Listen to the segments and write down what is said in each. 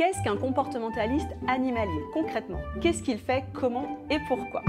Qu'est-ce qu'un comportementaliste animalier? Concrètement, qu'est-ce qu'il fait, comment et pourquoi?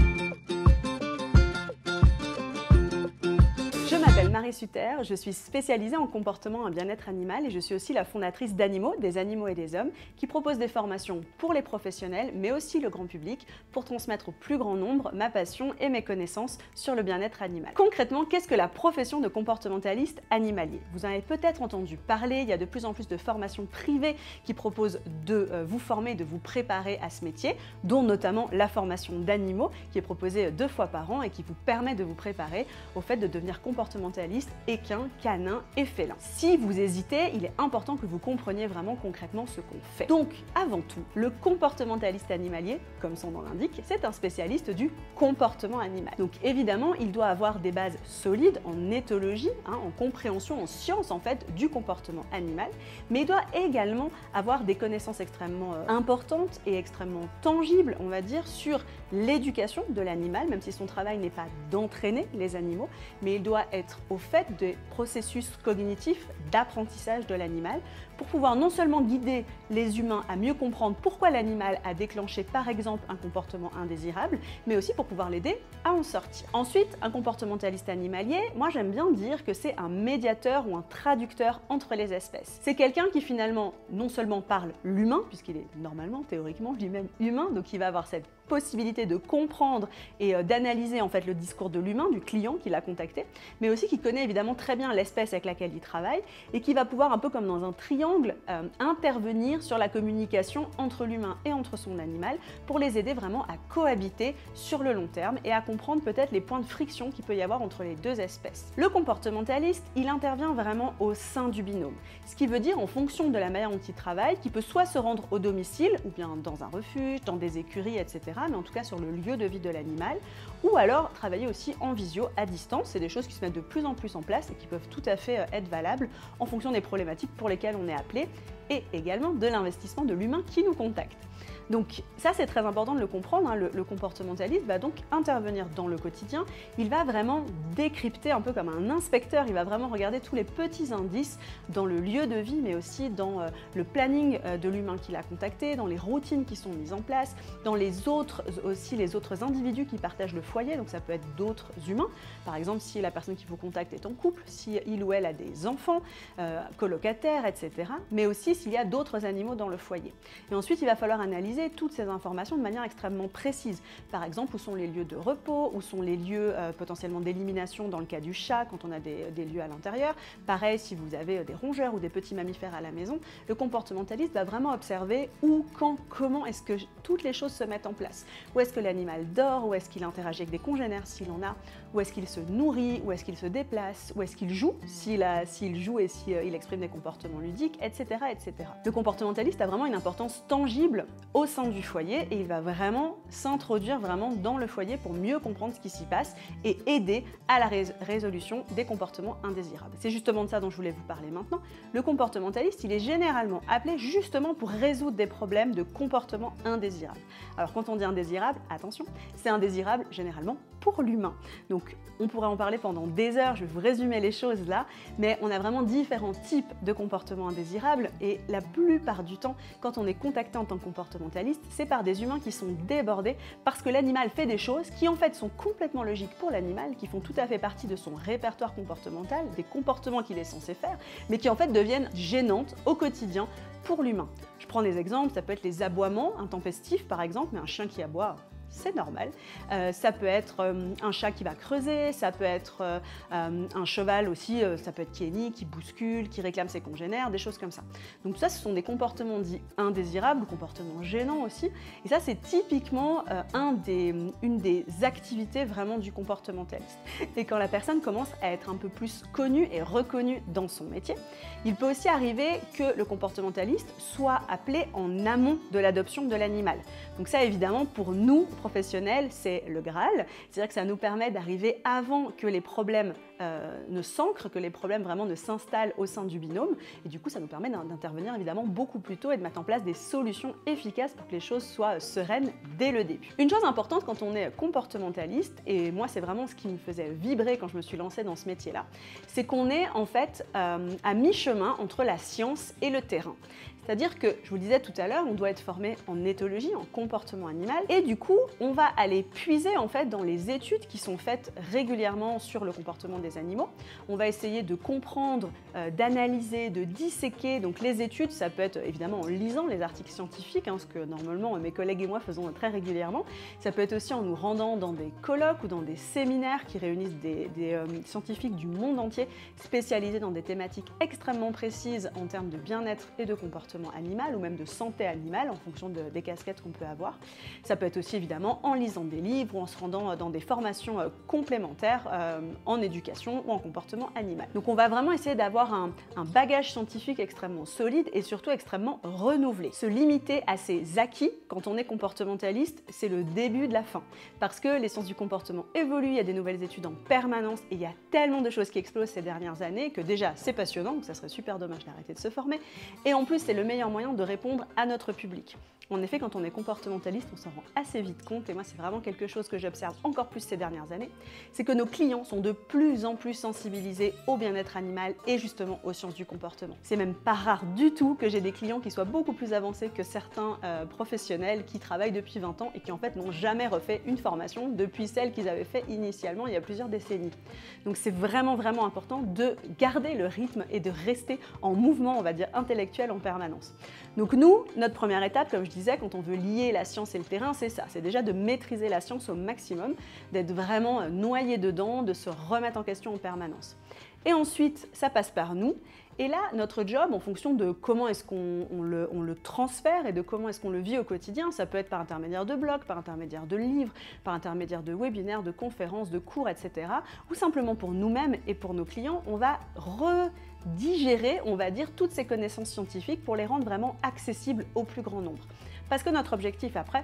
Je m'appelle Marie Sutter, je suis spécialisée en comportement et bien-être animal et je suis aussi la fondatrice d'Animo, des animaux et des hommes, qui propose des formations pour les professionnels mais aussi le grand public pour transmettre au plus grand nombre ma passion et mes connaissances sur le bien-être animal. Concrètement, qu'est-ce que la profession de comportementaliste animalier? Vous en avez peut-être entendu parler, il y a de plus en plus de formations privées qui proposent de vous former, de vous préparer à ce métier, dont notamment la formation d'Animo qui est proposée 2 fois par an et qui vous permet de vous préparer au fait de devenir comportementaliste, équin, canin et félin. Si vous hésitez, il est important que vous compreniez vraiment concrètement ce qu'on fait. Donc, avant tout, le comportementaliste animalier, comme son nom l'indique, c'est un spécialiste du comportement animal. Donc évidemment, il doit avoir des bases solides en éthologie, en compréhension, en science en fait, du comportement animal, mais il doit également avoir des connaissances extrêmement importantes et extrêmement tangibles, on va dire, sur l'éducation de l'animal, même si son travail n'est pas d'entraîner les animaux, mais il doit être au fait des processus cognitifs d'apprentissage de l'animal pour pouvoir non seulement guider les humains à mieux comprendre pourquoi l'animal a déclenché par exemple un comportement indésirable, mais aussi pour pouvoir l'aider à en sortir. Ensuite, un comportementaliste animalier, moi j'aime bien dire que c'est un médiateur ou un traducteur entre les espèces. C'est quelqu'un qui finalement non seulement parle l'humain, puisqu'il est normalement, théoriquement, lui-même humain, donc il va avoir cette possibilité de comprendre et d'analyser en fait le discours de l'humain, du client qui l'a contacté, mais aussi qui connaît évidemment très bien l'espèce avec laquelle il travaille et qui va pouvoir un peu comme dans un triangle intervenir sur la communication entre l'humain et entre son animal pour les aider vraiment à cohabiter sur le long terme et à comprendre peut-être les points de friction qu'il peut y avoir entre les deux espèces. Le comportementaliste, il intervient vraiment au sein du binôme, ce qui veut dire en fonction de la manière dont il travaille, qu'il peut soit se rendre au domicile ou bien dans un refuge, dans des écuries, etc., mais en tout cas sur le lieu de vie de l'animal, ou alors travailler aussi en visio à distance. C'est des choses qui se mettent de plus en plus en place et qui peuvent tout à fait être valables en fonction des problématiques pour lesquelles on est appelé et également de l'investissement de l'humain qui nous contacte. Donc ça c'est très important de le comprendre, le comportementaliste va donc intervenir dans le quotidien, il va vraiment décrypter un peu comme un inspecteur, il va vraiment regarder tous les petits indices dans le lieu de vie mais aussi dans le planning de l'humain qu'il a contacté, dans les routines qui sont mises en place, dans les autres individus qui partagent le foyer, donc ça peut être d'autres humains, par exemple si la personne qui vous contacte est en couple, si il ou elle a des enfants, colocataires, etc., mais aussi s'il y a d'autres animaux dans le foyer. Et ensuite il va falloir analyser toutes ces informations de manière extrêmement précise. Par exemple, où sont les lieux de repos, où sont les lieux potentiellement d'élimination dans le cas du chat quand on a des lieux à l'intérieur. Pareil, si vous avez des rongeurs ou des petits mammifères à la maison, le comportementaliste va vraiment observer où, quand, comment est-ce que toutes les choses se mettent en place. Où est-ce que l'animal dort, où est-ce qu'il interagit avec des congénères s'il en a, où est-ce qu'il se nourrit, où est-ce qu'il se déplace, où est-ce qu'il joue, s'il joue et s'il exprime des comportements ludiques, etc., etc. Le comportementaliste a vraiment une importance tangible au sein du foyer et il va vraiment s'introduire dans le foyer pour mieux comprendre ce qui s'y passe et aider à la résolution des comportements indésirables. C'est justement de ça dont je voulais vous parler maintenant. Le comportementaliste, il est généralement appelé justement pour résoudre des problèmes de comportement indésirable. Alors quand on dit indésirable, attention, c'est indésirable généralement pour l'humain. Donc on pourrait en parler pendant des heures, je vais vous résumer les choses là, mais on a vraiment différents types de comportements indésirables et la plupart du temps, quand on est contacté en tant que comportementaliste, c'est par des humains qui sont débordés parce que l'animal fait des choses qui en fait sont complètement logiques pour l'animal, qui font tout à fait partie de son répertoire comportemental, des comportements qu'il est censé faire, mais qui en fait deviennent gênantes au quotidien pour l'humain. Je prends des exemples, ça peut être les aboiements intempestifs par exemple, mais un chien qui aboie, c'est normal. Ça peut être un chat qui va creuser, ça peut être un cheval aussi, ça peut être qui hennit, qui bouscule, qui réclame ses congénères, des choses comme ça. Donc ça, ce sont des comportements dits indésirables, comportements gênants aussi. Et ça, c'est typiquement une des activités vraiment du comportementaliste. Et quand la personne commence à être un peu plus connue et reconnue dans son métier, il peut aussi arriver que le comportementaliste soit appelé en amont de l'adoption de l'animal. Donc ça, évidemment, pour nous, professionnels, c'est le Graal. C'est-à-dire que ça nous permet d'arriver avant que les problèmes ne s'ancrent, que les problèmes vraiment ne s'installent au sein du binôme. Et du coup, ça nous permet d'intervenir évidemment beaucoup plus tôt et de mettre en place des solutions efficaces pour que les choses soient sereines dès le début. Une chose importante quand on est comportementaliste, et moi c'est vraiment ce qui me faisait vibrer quand je me suis lancée dans ce métier-là, c'est qu'on est en fait à mi-chemin entre la science et le terrain. C'est-à-dire que, je vous le disais tout à l'heure, on doit être formé en éthologie, en comportement animal, et du coup, on va aller puiser en fait dans les études qui sont faites régulièrement sur le comportement des animaux. On va essayer de comprendre, d'analyser, de disséquer. Donc les études, ça peut être évidemment en lisant les articles scientifiques, ce que normalement mes collègues et moi faisons très régulièrement. Ça peut être aussi en nous rendant dans des colloques ou dans des séminaires qui réunissent des scientifiques du monde entier spécialisés dans des thématiques extrêmement précises en termes de bien-être et de comportement animal ou même de santé animale en fonction des casquettes qu'on peut avoir. Ça peut être aussi évidemment en lisant des livres ou en se rendant dans des formations complémentaires en éducation ou en comportement animal. Donc on va vraiment essayer d'avoir un bagage scientifique extrêmement solide et surtout extrêmement renouvelé. Se limiter à ses acquis quand on est comportementaliste, c'est le début de la fin. Parce que les sciences du comportement évoluent, il y a des nouvelles études en permanence et il y a tellement de choses qui explosent ces dernières années que déjà c'est passionnant, donc ça serait super dommage d'arrêter de se former. Et en plus, c'est le meilleur moyen de répondre à notre public. En effet, quand on est comportementaliste, on s'en rend assez vite compte, et moi c'est vraiment quelque chose que j'observe encore plus ces dernières années, c'est que nos clients sont de plus en plus sensibilisés au bien-être animal et justement aux sciences du comportement. C'est même pas rare du tout que j'ai des clients qui soient beaucoup plus avancés que certains professionnels qui travaillent depuis 20 ans et qui en fait n'ont jamais refait une formation depuis celle qu'ils avaient fait initialement il y a plusieurs décennies. Donc c'est vraiment important de garder le rythme et de rester en mouvement, on va dire, intellectuel en permanence. Donc nous, notre première étape, comme je disais, quand on veut lier la science et le terrain, c'est ça, c'est déjà de maîtriser la science au maximum, d'être vraiment noyé dedans, de se remettre en question en permanence. Et ensuite, ça passe par nous. Et là, notre job, en fonction de comment est-ce qu'on le transfère et de comment est-ce qu'on le vit au quotidien, ça peut être par intermédiaire de blogs, par intermédiaire de livres, par intermédiaire de webinaires, de conférences, de cours, etc. Ou simplement pour nous-mêmes et pour nos clients, on va redigérer, on va dire, toutes ces connaissances scientifiques pour les rendre vraiment accessibles au plus grand nombre. Parce que notre objectif après,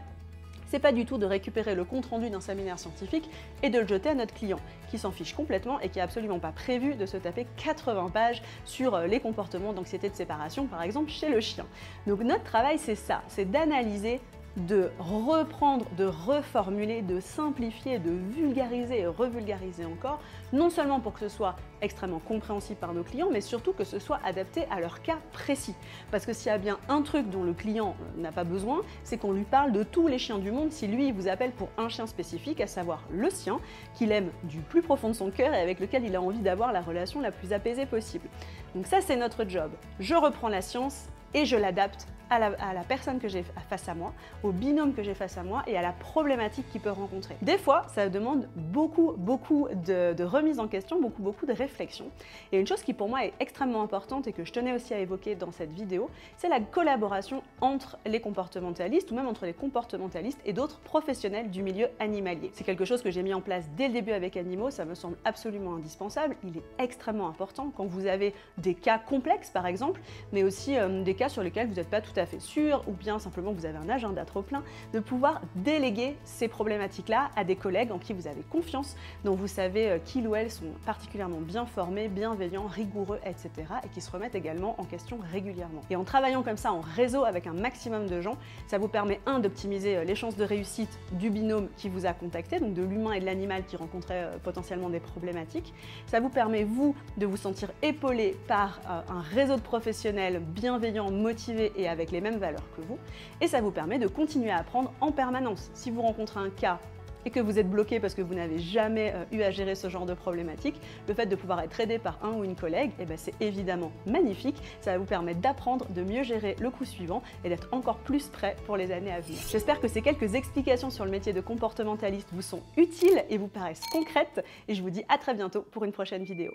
c'est pas du tout de récupérer le compte-rendu d'un séminaire scientifique et de le jeter à notre client, qui s'en fiche complètement et qui n'a absolument pas prévu de se taper 80 pages sur les comportements d'anxiété de séparation, par exemple, chez le chien. Donc notre travail, c'est ça, c'est d'analyser, de reprendre, de reformuler, de simplifier, de vulgariser et revulgariser encore, non seulement pour que ce soit extrêmement compréhensible par nos clients, mais surtout que ce soit adapté à leur cas précis. Parce que s'il y a bien un truc dont le client n'a pas besoin, c'est qu'on lui parle de tous les chiens du monde si lui il vous appelle pour un chien spécifique, à savoir le sien, qu'il aime du plus profond de son cœur et avec lequel il a envie d'avoir la relation la plus apaisée possible. Donc ça, c'est notre job. Je reprends la science et je l'adapte à la personne que j'ai face à moi, au binôme que j'ai face à moi et à la problématique qu'il peut rencontrer. Des fois, ça demande beaucoup de remise en question, beaucoup de réflexion. Et une chose qui pour moi est extrêmement importante et que je tenais aussi à évoquer dans cette vidéo, c'est la collaboration entre les comportementalistes ou même entre les comportementalistes et d'autres professionnels du milieu animalier. C'est quelque chose que j'ai mis en place dès le début avec Animo, ça me semble absolument indispensable. Il est extrêmement important quand vous avez des cas complexes par exemple, mais aussi des cas sur lesquels vous n'êtes pas tout à fait sûr, ou bien simplement vous avez un agenda trop plein, de pouvoir déléguer ces problématiques-là à des collègues en qui vous avez confiance, dont vous savez qu'ils ou elles sont particulièrement bien formés, bienveillants, rigoureux, etc. et qui se remettent également en question régulièrement. Et en travaillant comme ça en réseau avec un maximum de gens, ça vous permet d'optimiser les chances de réussite du binôme qui vous a contacté, donc de l'humain et de l'animal qui rencontrait potentiellement des problématiques. Ça vous permet, vous, de vous sentir épaulé par un réseau de professionnels bienveillants, motivés et avec les mêmes valeurs que vous, et ça vous permet de continuer à apprendre en permanence. Si vous rencontrez un cas et que vous êtes bloqué parce que vous n'avez jamais eu à gérer ce genre de problématique, le fait de pouvoir être aidé par un ou une collègue, c'est évidemment magnifique. Ça va vous permettre d'apprendre, de mieux gérer le coup suivant et d'être encore plus prêt pour les années à venir. J'espère que ces quelques explications sur le métier de comportementaliste vous sont utiles et vous paraissent concrètes, et je vous dis à très bientôt pour une prochaine vidéo.